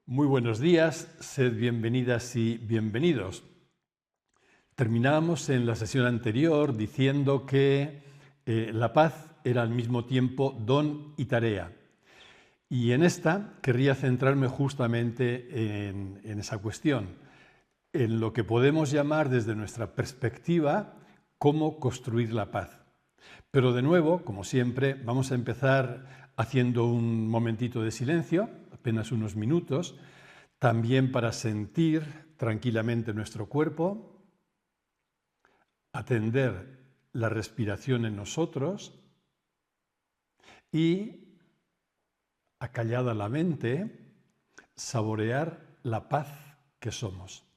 Muy buenos días, sed bienvenidas y bienvenidos. Terminábamos en la sesión anterior diciendo que la paz era al mismo tiempo don y tarea. Y en esta querría centrarme justamente en esa cuestión, en lo que podemos llamar desde nuestra perspectiva cómo construir la paz. Pero de nuevo, como siempre, vamos a empezar haciendo un momentito de silencio, apenas unos minutos, también para sentir tranquilamente nuestro cuerpo, atender la respiración en nosotros y, acallada la mente, saborear la paz que somos.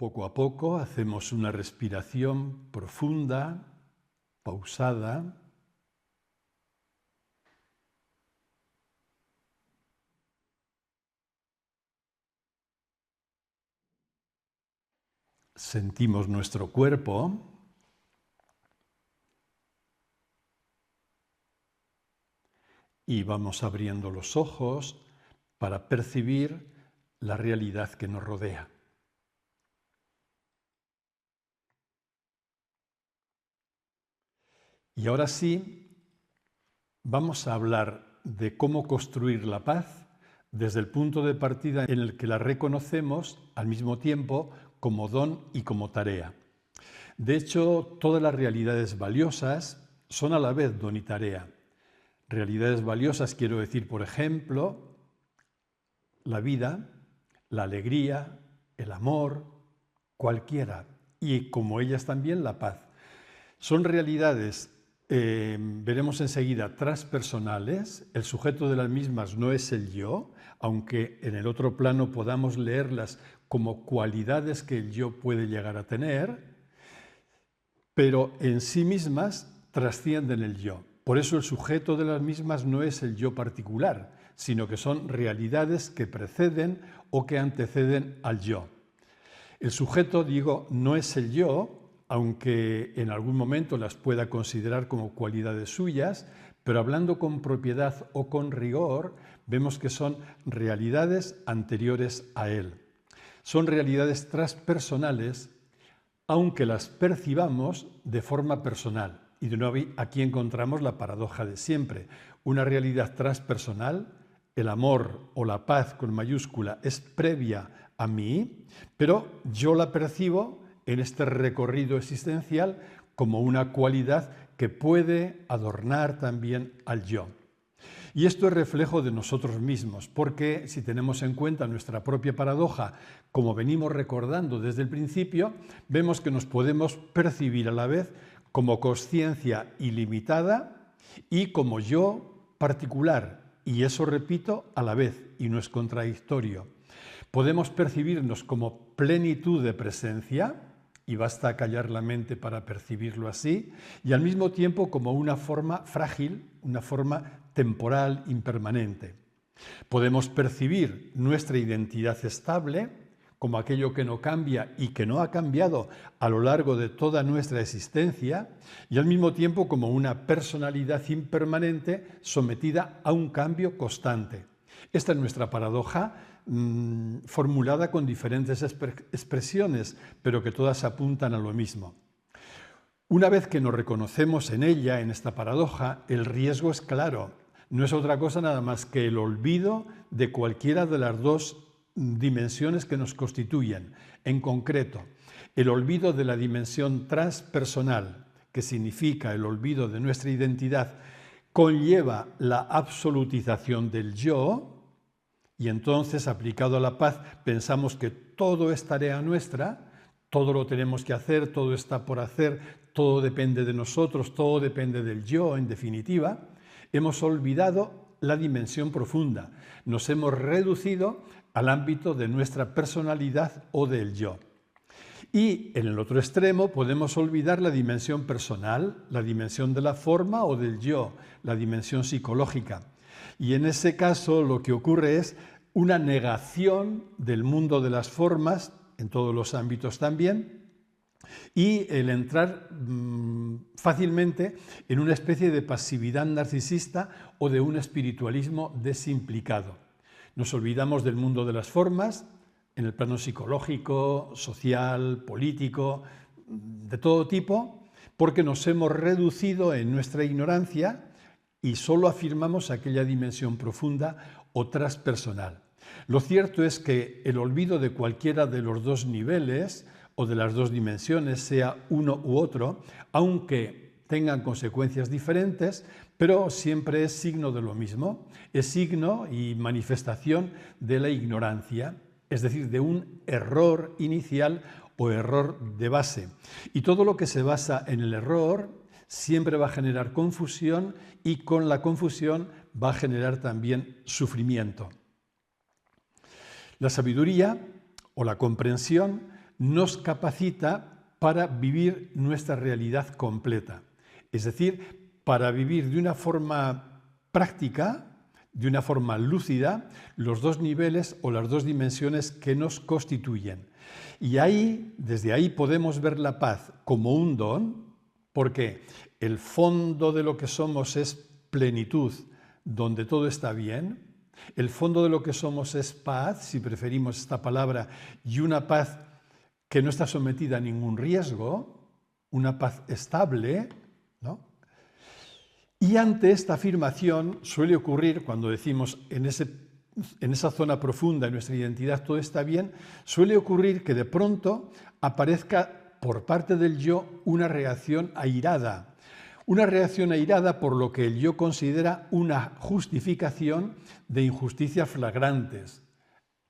Poco a poco hacemos una respiración profunda, pausada. Sentimos nuestro cuerpo. Y vamos abriendo los ojos para percibir la realidad que nos rodea. Y ahora sí, vamos a hablar de cómo construir la paz desde el punto de partida en el que la reconocemos al mismo tiempo como don y como tarea. De hecho, todas las realidades valiosas son a la vez don y tarea. Realidades valiosas quiero decir, por ejemplo, la vida, la alegría, el amor, cualquiera, y como ellas también la paz. Son realidades, veremos enseguida, transpersonales. El sujeto de las mismas no es el yo, aunque en el otro plano podamos leerlas como cualidades que el yo puede llegar a tener, pero en sí mismas trascienden el yo. Por eso el sujeto de las mismas no es el yo particular, sino que son realidades que preceden o que anteceden al yo. El sujeto, digo, no es el yo, aunque en algún momento las pueda considerar como cualidades suyas, pero hablando con propiedad o con rigor, vemos que son realidades anteriores a él. Son realidades transpersonales, aunque las percibamos de forma personal. Y de nuevo aquí encontramos la paradoja de siempre. Una realidad transpersonal, el amor o la paz con mayúscula, es previa a mí, pero yo la percibo en este recorrido existencial como una cualidad que puede adornar también al yo. Y esto es reflejo de nosotros mismos, porque si tenemos en cuenta nuestra propia paradoja, como venimos recordando desde el principio, vemos que nos podemos percibir a la vez como consciencia ilimitada y como yo particular, y eso repito a la vez, y no es contradictorio. Podemos percibirnos como plenitud de presencia, y basta callar la mente para percibirlo así, y al mismo tiempo como una forma frágil, una forma temporal, impermanente. Podemos percibir nuestra identidad estable como aquello que no cambia y que no ha cambiado a lo largo de toda nuestra existencia, y al mismo tiempo como una personalidad impermanente sometida a un cambio constante. Esta es nuestra paradoja, formulada con diferentes expresiones, pero que todas apuntan a lo mismo. Una vez que nos reconocemos en ella, en esta paradoja, el riesgo es claro. No es otra cosa nada más que el olvido de cualquiera de las dos dimensiones que nos constituyen. En concreto, el olvido de la dimensión transpersonal, que significa el olvido de nuestra identidad, conlleva la absolutización del yo, y entonces, aplicado a la paz, pensamos que todo es tarea nuestra, todo lo tenemos que hacer, todo está por hacer, todo depende de nosotros, todo depende del yo, en definitiva. Hemos olvidado la dimensión profunda, nos hemos reducido al ámbito de nuestra personalidad o del yo. Y en el otro extremo podemos olvidar la dimensión personal, la dimensión de la forma o del yo, la dimensión psicológica. Y en ese caso lo que ocurre es una negación del mundo de las formas, en todos los ámbitos también, y el entrar fácilmente en una especie de pasividad narcisista o de un espiritualismo desimplicado. Nos olvidamos del mundo de las formas, en el plano psicológico, social, político, de todo tipo, porque nos hemos reducido en nuestra ignorancia y solo afirmamos aquella dimensión profunda o transpersonal. Lo cierto es que el olvido de cualquiera de los dos niveles o de las dos dimensiones, sea uno u otro, aunque tengan consecuencias diferentes, pero siempre es signo de lo mismo, es signo y manifestación de la ignorancia, es decir, de un error inicial o error de base. Y todo lo que se basa en el error siempre va a generar confusión y con la confusión va a generar también sufrimiento. La sabiduría o la comprensión nos capacita para vivir nuestra realidad completa. Es decir, para vivir de una forma práctica, de una forma lúcida, los dos niveles o las dos dimensiones que nos constituyen. Y ahí, desde ahí podemos ver la paz como un don, porque el fondo de lo que somos es plenitud, donde todo está bien. El fondo de lo que somos es paz, si preferimos esta palabra, y una paz que no está sometida a ningún riesgo, una paz estable, ¿no? Y ante esta afirmación suele ocurrir, cuando decimos en esa zona profunda de nuestra identidad todo está bien, suele ocurrir que de pronto aparezca por parte del yo una reacción airada por lo que el yo considera una justificación de injusticias flagrantes.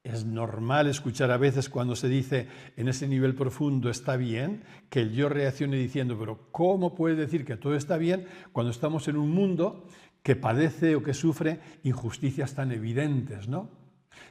Es normal escuchar a veces cuando se dice en ese nivel profundo está bien, que el yo reaccione diciendo, pero ¿cómo puede decir que todo está bien cuando estamos en un mundo que padece o que sufre injusticias tan evidentes, ¿no?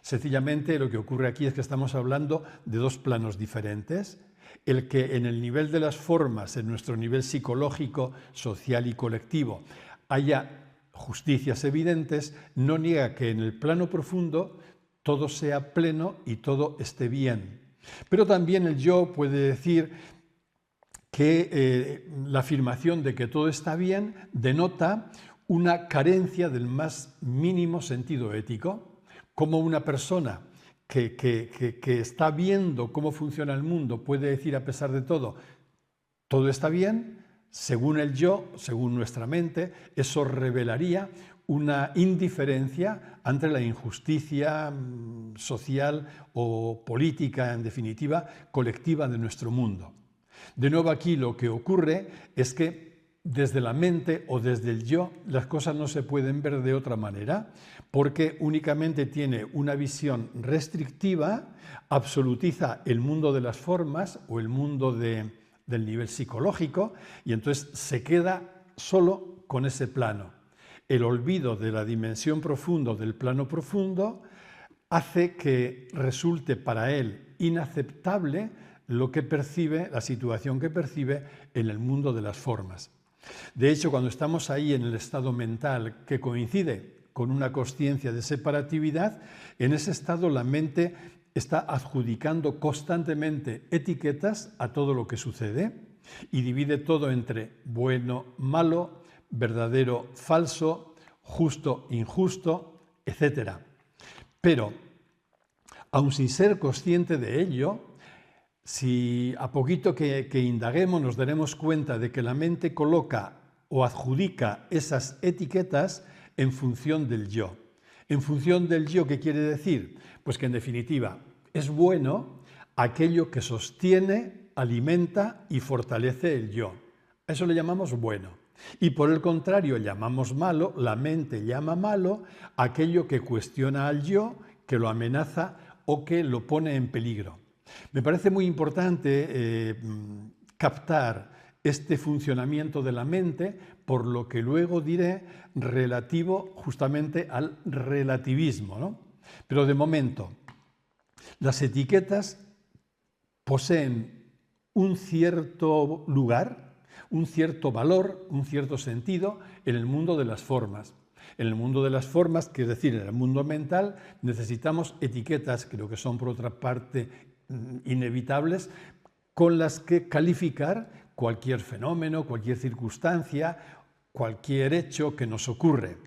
Sencillamente lo que ocurre aquí es que estamos hablando de dos planos diferentes. El que en el nivel de las formas, en nuestro nivel psicológico, social y colectivo, haya justicias evidentes, no niega que en el plano profundo todo sea pleno y todo esté bien. Pero también el yo puede decir que la afirmación de que todo está bien denota una carencia del más mínimo sentido ético, como una persona que está viendo cómo funciona el mundo puede decir a pesar de todo está bien, según el yo, según nuestra mente, eso revelaría una indiferencia ante la injusticia social o política, en definitiva, colectiva de nuestro mundo. De nuevo aquí lo que ocurre es que desde la mente o desde el yo las cosas no se pueden ver de otra manera porque únicamente tiene una visión restrictiva, absolutiza el mundo de las formas o el mundo del nivel psicológico y entonces se queda solo con ese plano. El olvido de la dimensión profunda, del plano profundo, hace que resulte para él inaceptable lo que percibe, la situación que percibe en el mundo de las formas. De hecho, cuando estamos ahí en el estado mental que coincide con una consciencia de separatividad, en ese estado la mente está adjudicando constantemente etiquetas a todo lo que sucede y divide todo entre bueno, malo, verdadero, falso, justo, injusto, etc. Pero, aun sin ser consciente de ello, si a poquito que indaguemos nos daremos cuenta de que la mente coloca o adjudica esas etiquetas en función del yo. En función del yo, ¿qué quiere decir? Pues que en definitiva es bueno aquello que sostiene, alimenta y fortalece el yo. A eso le llamamos bueno. Y por el contrario llamamos malo, la mente llama malo aquello que cuestiona al yo, que lo amenaza o que lo pone en peligro. Me parece muy importante captar este funcionamiento de la mente, por lo que luego diré relativo justamente al relativismo, ¿no? Pero de momento, las etiquetas poseen un cierto lugar, un cierto valor, un cierto sentido en el mundo de las formas. En el mundo de las formas, que es decir, en el mundo mental, necesitamos etiquetas, creo que son por otra parte inevitables, con las que calificar cualquier fenómeno, cualquier circunstancia, cualquier hecho que nos ocurre.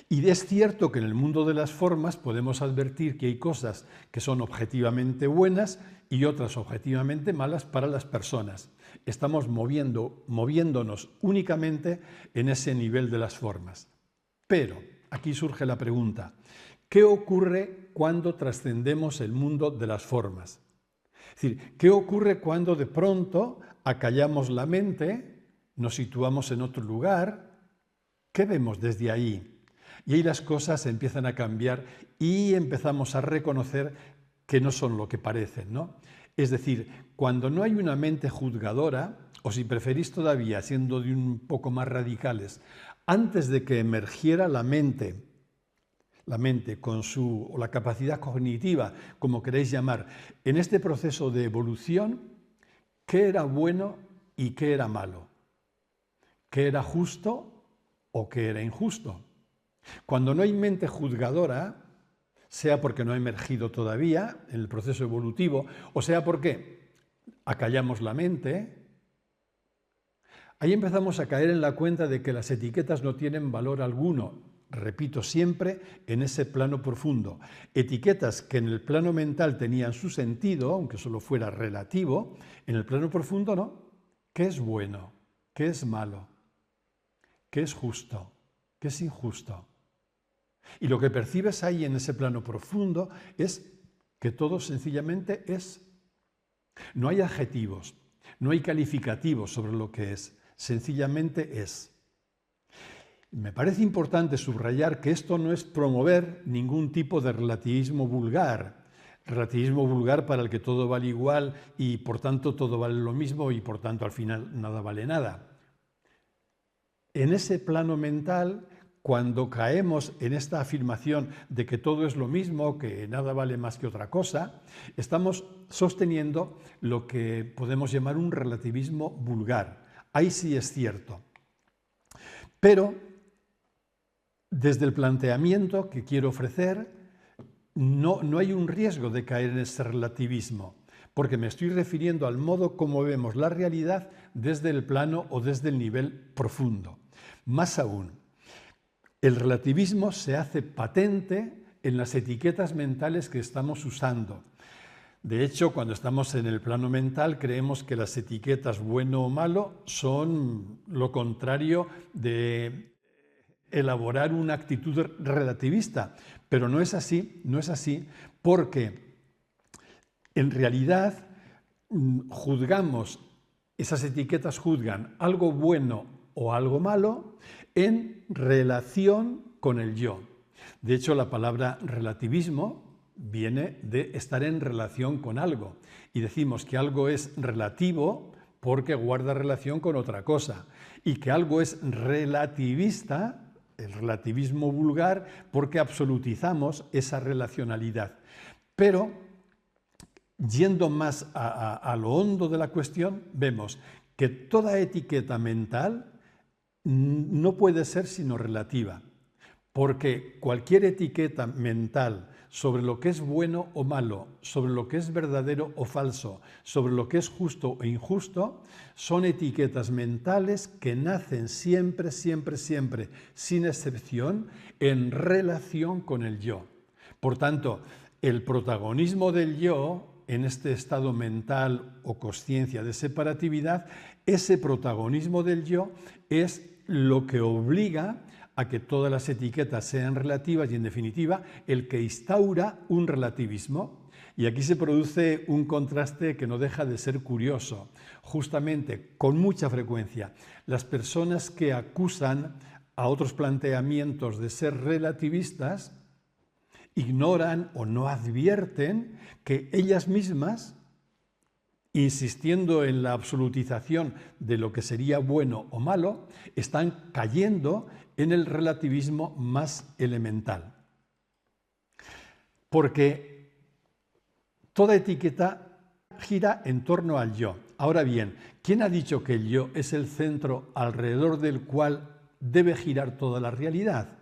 Y es cierto que en el mundo de las formas podemos advertir que hay cosas que son objetivamente buenas y otras objetivamente malas para las personas. Estamos moviéndonos únicamente en ese nivel de las formas. Pero aquí surge la pregunta, ¿qué ocurre cuando trascendemos el mundo de las formas? Es decir, ¿qué ocurre cuando de pronto acallamos la mente, nos situamos en otro lugar? ¿Qué vemos desde ahí? Y ahí las cosas empiezan a cambiar y empezamos a reconocer que no son lo que parecen, ¿no? Es decir, cuando no hay una mente juzgadora, o si preferís todavía, siendo de un poco más radicales, antes de que emergiera la mente, la mente, o la capacidad cognitiva, como queréis llamar, en este proceso de evolución, qué era bueno y qué era malo, qué era justo o qué era injusto. Cuando no hay mente juzgadora, sea porque no ha emergido todavía en el proceso evolutivo, o sea porque acallamos la mente, ahí empezamos a caer en la cuenta de que las etiquetas no tienen valor alguno. Repito siempre, en ese plano profundo. Etiquetas que en el plano mental tenían su sentido, aunque solo fuera relativo, en el plano profundo no. ¿Qué es bueno? ¿Qué es malo? ¿Qué es justo? ¿Qué es injusto? Y lo que percibes ahí en ese plano profundo es que todo sencillamente es. No hay adjetivos, no hay calificativos sobre lo que es, sencillamente es. Me parece importante subrayar que esto no es promover ningún tipo de relativismo vulgar para el que todo vale igual y por tanto todo vale lo mismo y por tanto al final nada vale nada. En ese plano mental, cuando caemos en esta afirmación de que todo es lo mismo, que nada vale más que otra cosa, estamos sosteniendo lo que podemos llamar un relativismo vulgar. Ahí sí es cierto. Pero desde el planteamiento que quiero ofrecer, no hay un riesgo de caer en ese relativismo, porque me estoy refiriendo al modo como vemos la realidad desde el plano o desde el nivel profundo. Más aún, el relativismo se hace patente en las etiquetas mentales que estamos usando. De hecho, cuando estamos en el plano mental, creemos que las etiquetas bueno o malo son lo contrario de elaborar una actitud relativista, pero no es así, porque en realidad juzgamos, esas etiquetas juzgan algo bueno o algo malo en relación con el yo. De hecho, la palabra relativismo viene de estar en relación con algo y decimos que algo es relativo porque guarda relación con otra cosa y que algo es relativista, el relativismo vulgar, porque absolutizamos esa relacionalidad. Pero, yendo más a lo hondo de la cuestión, vemos que toda etiqueta mental no puede ser sino relativa, porque cualquier etiqueta mental sobre lo que es bueno o malo, sobre lo que es verdadero o falso, sobre lo que es justo o injusto, son etiquetas mentales que nacen siempre, sin excepción, en relación con el yo. Por tanto, el protagonismo del yo, en este estado mental o consciencia de separatividad, ese protagonismo del yo es lo que obliga a que todas las etiquetas sean relativas y, en definitiva, el que instaura un relativismo. Y aquí se produce un contraste que no deja de ser curioso. Justamente, con mucha frecuencia, las personas que acusan a otros planteamientos de ser relativistas ignoran o no advierten que ellas mismas, insistiendo en la absolutización de lo que sería bueno o malo, están cayendo en el relativismo más elemental. Porque toda etiqueta gira en torno al yo. Ahora bien, ¿quién ha dicho que el yo es el centro alrededor del cual debe girar toda la realidad?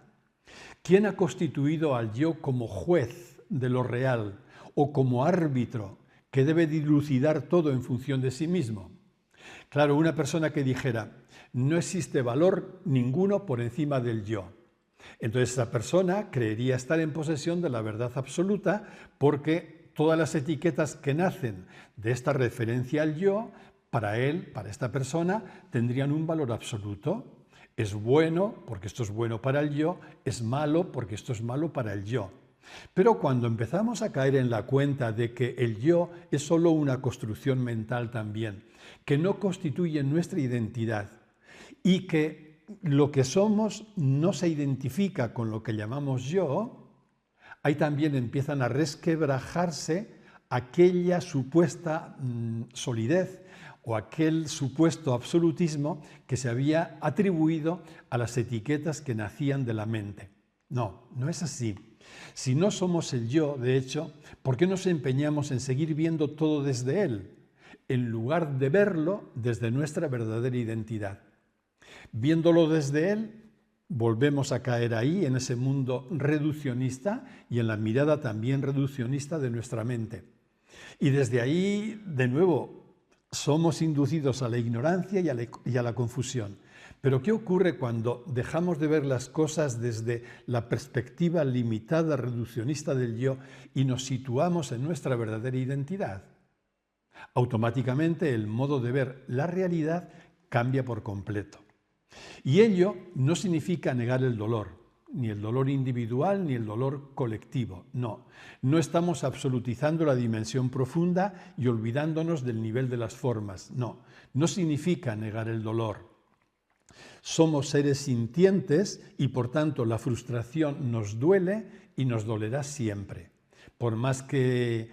¿Quién ha constituido al yo como juez de lo real o como árbitro que debe dilucidar todo en función de sí mismo? Claro, una persona que dijera, no existe valor ninguno por encima del yo. Entonces esa persona creería estar en posesión de la verdad absoluta porque todas las etiquetas que nacen de esta referencia al yo, para él, para esta persona, tendrían un valor absoluto. Es bueno porque esto es bueno para el yo, es malo porque esto es malo para el yo. Pero cuando empezamos a caer en la cuenta de que el yo es solo una construcción mental también, que no constituye nuestra identidad y que lo que somos no se identifica con lo que llamamos yo, ahí también empiezan a resquebrajarse aquella supuesta solidez o aquel supuesto absolutismo que se había atribuido a las etiquetas que nacían de la mente. No, no es así. Si no somos el yo, de hecho, ¿por qué nos empeñamos en seguir viendo todo desde él, en lugar de verlo desde nuestra verdadera identidad? Viéndolo desde él, volvemos a caer ahí, en ese mundo reduccionista y en la mirada también reduccionista de nuestra mente. Y desde ahí, de nuevo, somos inducidos a la ignorancia y a la confusión. Pero ¿qué ocurre cuando dejamos de ver las cosas desde la perspectiva limitada, reduccionista del yo y nos situamos en nuestra verdadera identidad? Automáticamente el modo de ver la realidad cambia por completo. Y ello no significa negar el dolor, ni el dolor individual ni el dolor colectivo. No, no estamos absolutizando la dimensión profunda y olvidándonos del nivel de las formas. No, no significa negar el dolor. Somos seres sintientes y por tanto la frustración nos duele y nos dolerá siempre. Por más que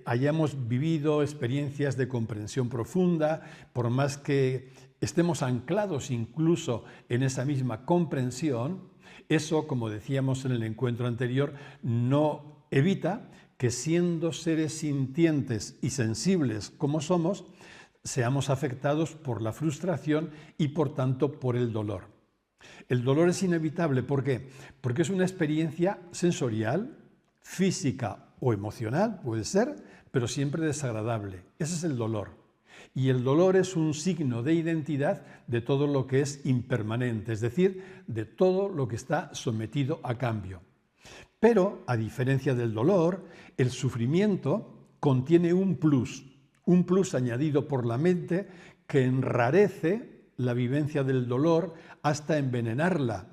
hayamos vivido experiencias de comprensión profunda, por más que estemos anclados incluso en esa misma comprensión, eso, como decíamos en el encuentro anterior, no evita que siendo seres sintientes y sensibles como somos, seamos afectados por la frustración y por tanto por el dolor. El dolor es inevitable, ¿por qué? Porque es una experiencia sensorial, física o emocional, puede ser, pero siempre desagradable. Ese es el dolor. Y el dolor es un signo de identidad de todo lo que es impermanente, es decir, de todo lo que está sometido a cambio. Pero, a diferencia del dolor, el sufrimiento contiene un plus añadido por la mente que enrarece la vivencia del dolor hasta envenenarla,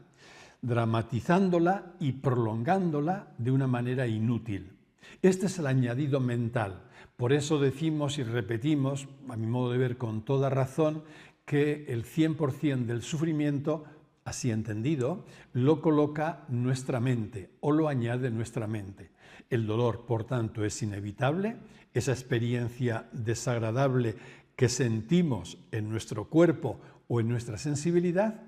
dramatizándola y prolongándola de una manera inútil. Este es el añadido mental. Por eso decimos y repetimos, a mi modo de ver con toda razón, que el 100% del sufrimiento, así entendido, lo coloca nuestra mente o lo añade nuestra mente. El dolor, por tanto, es inevitable, esa experiencia desagradable que sentimos en nuestro cuerpo o en nuestra sensibilidad,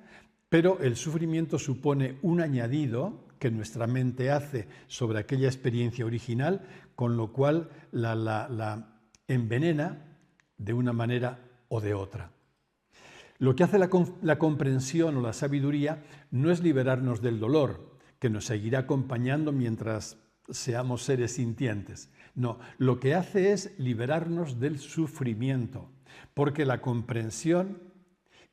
pero el sufrimiento supone un añadido que nuestra mente hace sobre aquella experiencia original, con lo cual la envenena de una manera o de otra. Lo que hace la comprensión o la sabiduría no es liberarnos del dolor, que nos seguirá acompañando mientras seamos seres sintientes. No, lo que hace es liberarnos del sufrimiento, porque la comprensión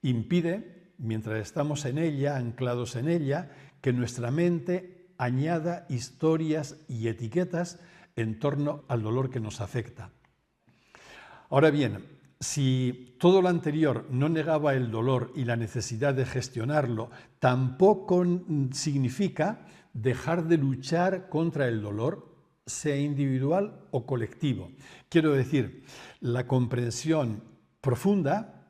impide, mientras estamos en ella, anclados en ella, que nuestra mente añada historias y etiquetas en torno al dolor que nos afecta. Ahora bien, si todo lo anterior no negaba el dolor y la necesidad de gestionarlo, tampoco significa dejar de luchar contra el dolor, sea individual o colectivo. Quiero decir, la comprensión profunda,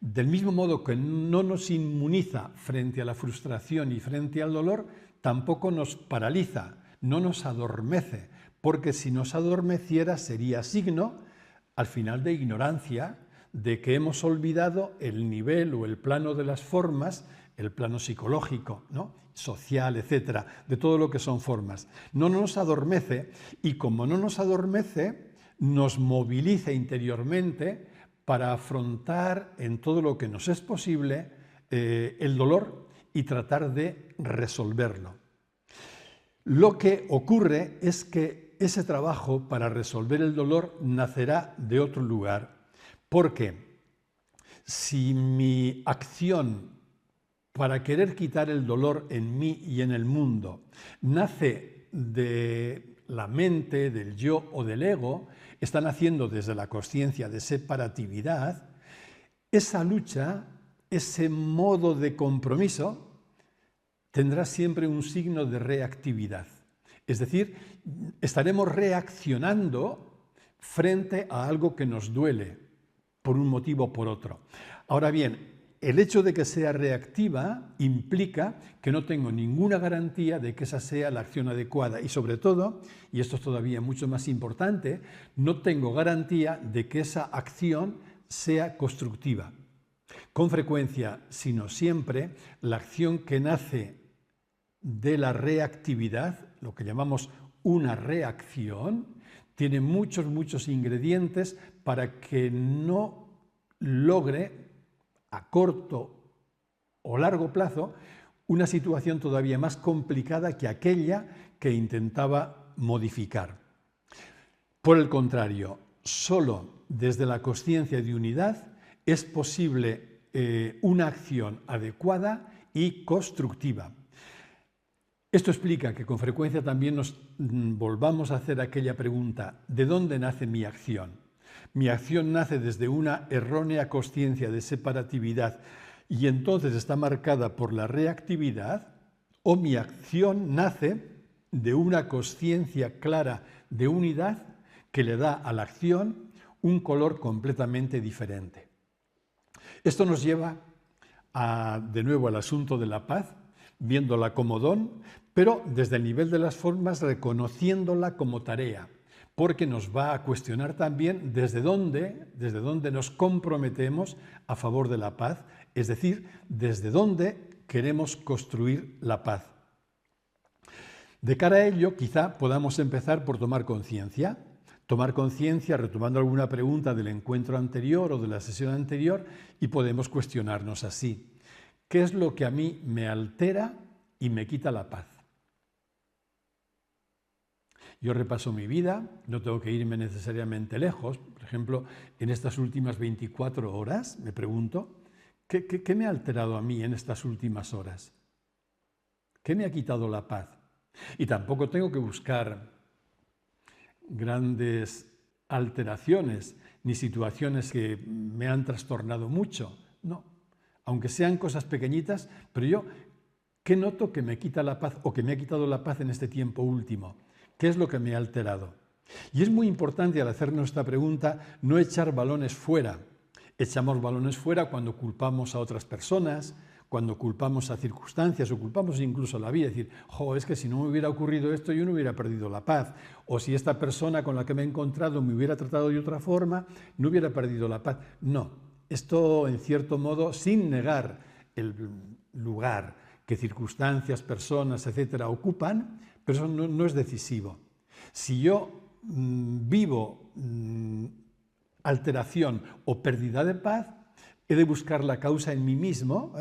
del mismo modo que no nos inmuniza frente a la frustración y frente al dolor, tampoco nos paraliza, no nos adormece, porque si nos adormeciera sería signo, al final, de ignorancia, de que hemos olvidado el nivel o el plano de las formas, el plano psicológico, ¿no?, social, etcétera, de todo lo que son formas. No nos adormece y como no nos adormece, nos moviliza interiormente para afrontar en todo lo que nos es posible el dolor y tratar de resolverlo. Lo que ocurre es que ese trabajo para resolver el dolor nacerá de otro lugar, porque si mi acción para querer quitar el dolor en mí y en el mundo nace de la mente, del yo o del ego, está naciendo desde la consciencia de separatividad, esa lucha, ese modo de compromiso, tendrá siempre un signo de reactividad. Es decir, estaremos reaccionando frente a algo que nos duele, por un motivo o por otro. Ahora bien, el hecho de que sea reactiva implica que no tengo ninguna garantía de que esa sea la acción adecuada y sobre todo, y esto es todavía mucho más importante, no tengo garantía de que esa acción sea constructiva. Con frecuencia, si no siempre, la acción que nace de la reactividad, lo que llamamos una reacción, tiene muchos ingredientes para que no logre a corto o largo plazo una situación todavía más complicada que aquella que intentaba modificar. Por el contrario, solo desde la consciencia de unidad es posible una acción adecuada y constructiva. Esto explica que con frecuencia también nos volvamos a hacer aquella pregunta: ¿de dónde nace mi acción? Mi acción nace desde una errónea consciencia de separatividad y entonces está marcada por la reactividad, o mi acción nace de una consciencia clara de unidad que le da a la acción un color completamente diferente. Esto nos lleva de nuevo al asunto de la paz, viéndola como don, pero desde el nivel de las formas reconociéndola como tarea, porque nos va a cuestionar también desde dónde nos comprometemos a favor de la paz, es decir, desde dónde queremos construir la paz. De cara a ello, quizá podamos empezar por tomar conciencia, retomando alguna pregunta del encuentro anterior o de la sesión anterior, y podemos cuestionarnos así: ¿qué es lo que a mí me altera y me quita la paz? Yo repaso mi vida, no tengo que irme necesariamente lejos. Por ejemplo, en estas últimas 24 horas, me pregunto, ¿qué me ha alterado a mí en estas últimas horas? ¿Qué me ha quitado la paz? Y tampoco tengo que buscar grandes alteraciones ni situaciones que me han trastornado mucho. No, aunque sean cosas pequeñitas, pero yo, ¿qué noto que me quita la paz o que me ha quitado la paz en este tiempo último? ¿Qué es lo que me ha alterado? Y es muy importante, al hacernos esta pregunta, no echar balones fuera. Echamos balones fuera cuando culpamos a otras personas, cuando culpamos a circunstancias o culpamos incluso a la vida. Es decir, es que si no me hubiera ocurrido esto, yo no hubiera perdido la paz. O si esta persona con la que me he encontrado me hubiera tratado de otra forma, no hubiera perdido la paz. No, esto en cierto modo, sin negar el lugar que circunstancias, personas, etcétera, ocupan, pero eso no es decisivo. Si yo vivo alteración o pérdida de paz, he de buscar la causa en mí mismo,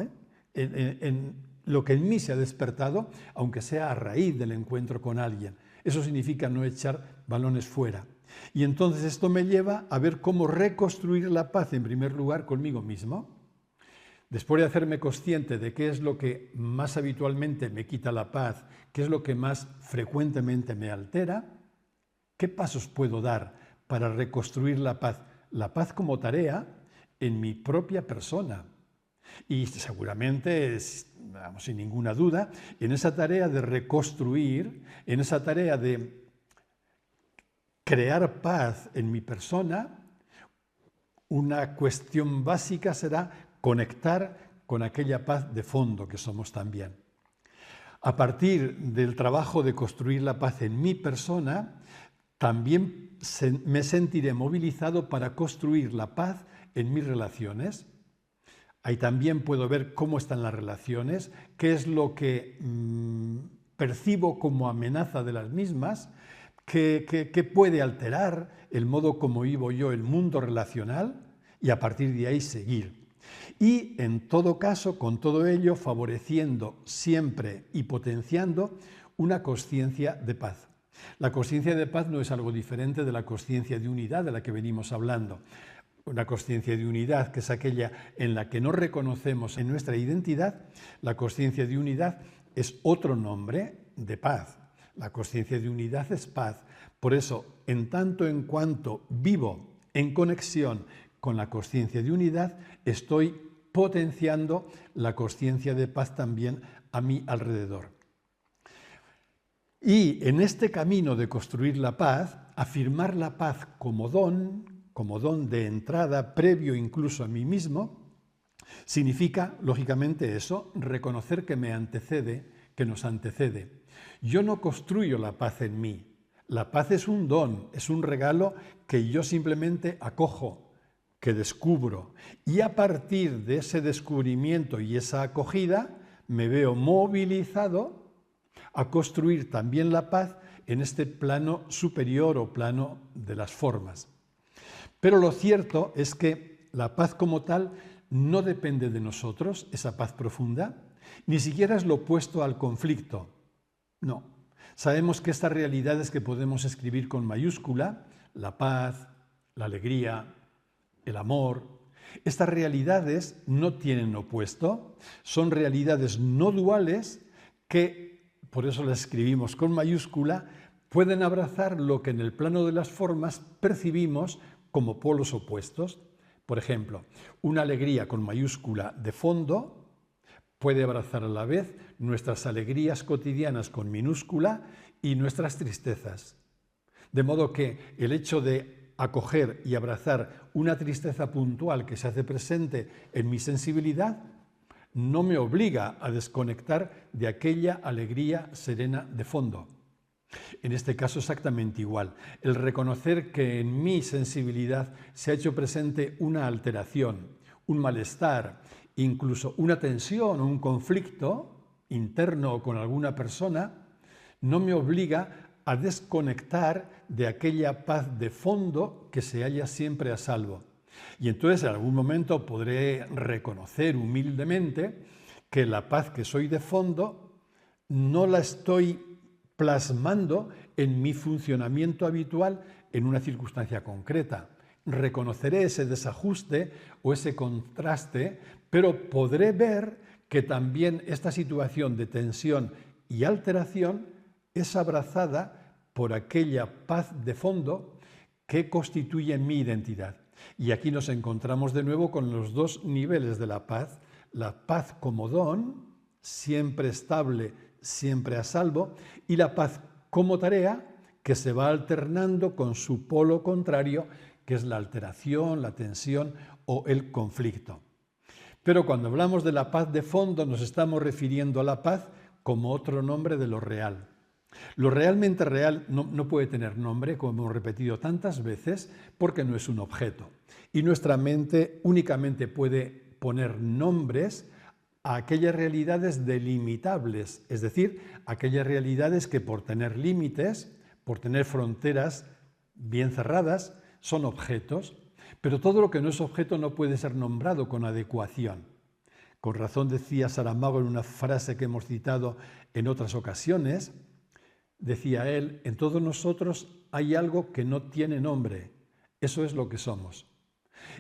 en lo que en mí se ha despertado, aunque sea a raíz del encuentro con alguien. Eso significa no echar balones fuera. Y entonces esto me lleva a ver cómo reconstruir la paz, en primer lugar, conmigo mismo. Después de hacerme consciente de qué es lo que más habitualmente me quita la paz, qué es lo que más frecuentemente me altera, ¿qué pasos puedo dar para reconstruir la paz? La paz como tarea en mi propia persona. Y seguramente, sin ninguna duda, en esa tarea de reconstruir, en esa tarea de crear paz en mi persona, una cuestión básica será conectar con aquella paz de fondo que somos también. A partir del trabajo de construir la paz en mi persona, también me sentiré movilizado para construir la paz en mis relaciones. Ahí también puedo ver cómo están las relaciones, qué es lo que percibo como amenaza de las mismas, qué puede alterar el modo como vivo yo el mundo relacional, y a partir de ahí seguir. Y en todo caso, con todo ello, favoreciendo siempre y potenciando una consciencia de paz. La consciencia de paz no es algo diferente de la consciencia de unidad de la que venimos hablando. Una consciencia de unidad, que es aquella en la que nos reconocemos en nuestra identidad. La consciencia de unidad es otro nombre de paz. La consciencia de unidad es paz. Por eso, en tanto en cuanto vivo en conexión con la consciencia de unidad, estoy potenciando la consciencia de paz también a mi alrededor. Y en este camino de construir la paz, afirmar la paz como don de entrada, previo incluso a mí mismo, significa, lógicamente, eso, reconocer que me antecede, que nos antecede. Yo no construyo la paz en mí. La paz es un don, es un regalo que yo simplemente acojo, que descubro, y a partir de ese descubrimiento y esa acogida me veo movilizado a construir también la paz en este plano superior o plano de las formas. Pero lo cierto es que la paz como tal no depende de nosotros, esa paz profunda, ni siquiera es lo opuesto al conflicto. No. Sabemos que estas realidades que podemos escribir con mayúscula, la paz, la alegría, el amor, estas realidades no tienen opuesto, son realidades no duales que, por eso las escribimos con mayúscula, pueden abrazar lo que en el plano de las formas percibimos como polos opuestos. Por ejemplo, una alegría con mayúscula de fondo puede abrazar a la vez nuestras alegrías cotidianas con minúscula y nuestras tristezas. De modo que el hecho de acoger y abrazar una tristeza puntual que se hace presente en mi sensibilidad no me obliga a desconectar de aquella alegría serena de fondo. En este caso exactamente igual. El reconocer que en mi sensibilidad se ha hecho presente una alteración, un malestar, incluso una tensión o un conflicto interno con alguna persona, no me obliga a desconectar de aquella paz de fondo que se halla siempre a salvo. Y entonces en algún momento podré reconocer humildemente que la paz que soy de fondo no la estoy plasmando en mi funcionamiento habitual en una circunstancia concreta. Reconoceré ese desajuste o ese contraste, pero podré ver que también esta situación de tensión y alteración es abrazada por aquella paz de fondo que constituye mi identidad. Y aquí nos encontramos de nuevo con los dos niveles de la paz como don, siempre estable, siempre a salvo, y la paz como tarea, que se va alternando con su polo contrario, que es la alteración, la tensión o el conflicto. Pero cuando hablamos de la paz de fondo nos estamos refiriendo a la paz como otro nombre de lo real. Lo realmente real no puede tener nombre, como hemos repetido tantas veces, porque no es un objeto. Y nuestra mente únicamente puede poner nombres a aquellas realidades delimitables, es decir, aquellas realidades que por tener límites, por tener fronteras bien cerradas, son objetos, pero todo lo que no es objeto no puede ser nombrado con adecuación. Con razón decía Saramago en una frase que hemos citado en otras ocasiones, decía él, en todos nosotros hay algo que no tiene nombre, eso es lo que somos.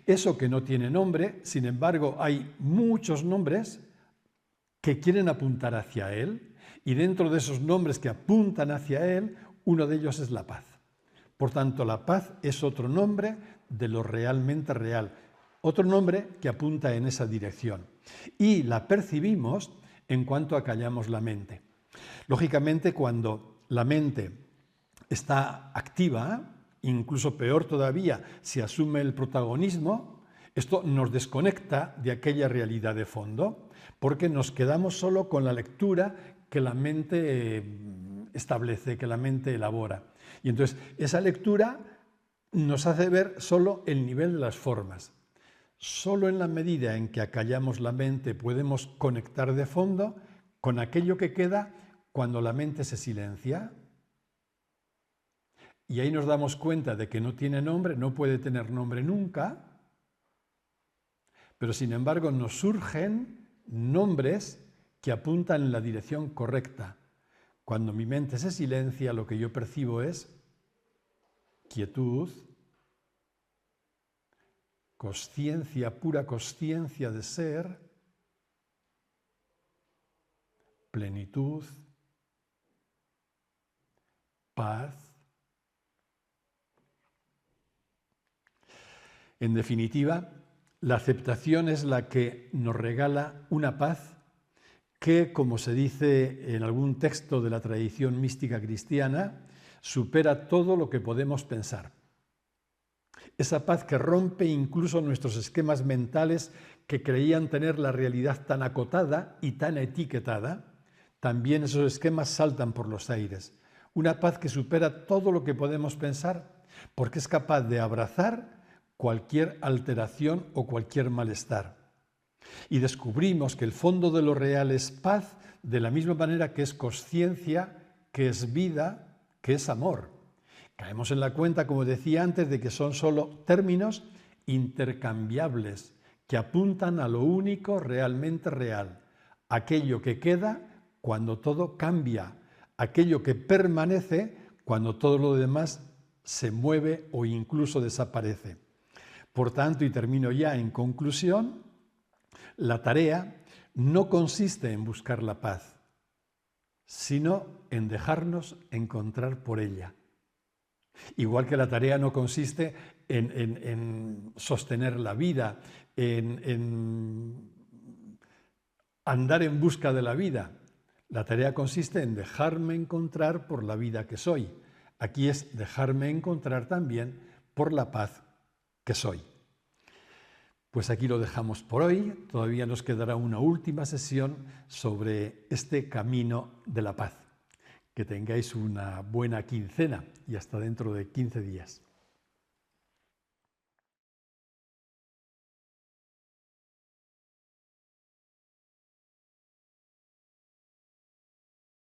Eso que no tiene nombre, sin embargo, hay muchos nombres que quieren apuntar hacia él, y dentro de esos nombres que apuntan hacia él, uno de ellos es la paz. Por tanto, la paz es otro nombre de lo realmente real, otro nombre que apunta en esa dirección. Y la percibimos en cuanto acallamos la mente. Lógicamente, cuando la mente está activa, incluso peor todavía, si asume el protagonismo, esto nos desconecta de aquella realidad de fondo, porque nos quedamos solo con la lectura que la mente establece, que la mente elabora. Y entonces esa lectura nos hace ver solo el nivel de las formas. Solo en la medida en que acallamos la mente podemos conectar de fondo con aquello que queda cuando la mente se silencia. Y ahí nos damos cuenta de que no tiene nombre, no puede tener nombre nunca, pero sin embargo nos surgen nombres que apuntan en la dirección correcta. Cuando mi mente se silencia, lo que yo percibo es quietud, consciencia, pura consciencia de ser, plenitud, paz. En definitiva, la aceptación es la que nos regala una paz que, como se dice en algún texto de la tradición mística cristiana, supera todo lo que podemos pensar. Esa paz que rompe incluso nuestros esquemas mentales que creían tener la realidad tan acotada y tan etiquetada, también esos esquemas saltan por los aires. Una paz que supera todo lo que podemos pensar, porque es capaz de abrazar cualquier alteración o cualquier malestar. Y descubrimos que el fondo de lo real es paz de la misma manera que es consciencia, que es vida, que es amor. Caemos en la cuenta, como decía antes, de que son solo términos intercambiables que apuntan a lo único realmente real, aquello que queda cuando todo cambia, aquello que permanece cuando todo lo demás se mueve o incluso desaparece. Por tanto, y termino ya en conclusión, la tarea no consiste en buscar la paz, sino en dejarnos encontrar por ella. Igual que la tarea no consiste en sostener la vida, en andar en busca de la vida. La tarea consiste en dejarme encontrar por la vida que soy. Aquí es dejarme encontrar también por la paz que soy. Pues aquí lo dejamos por hoy. Todavía nos quedará una última sesión sobre este camino de la paz. Que tengáis una buena quincena y hasta dentro de 15 días.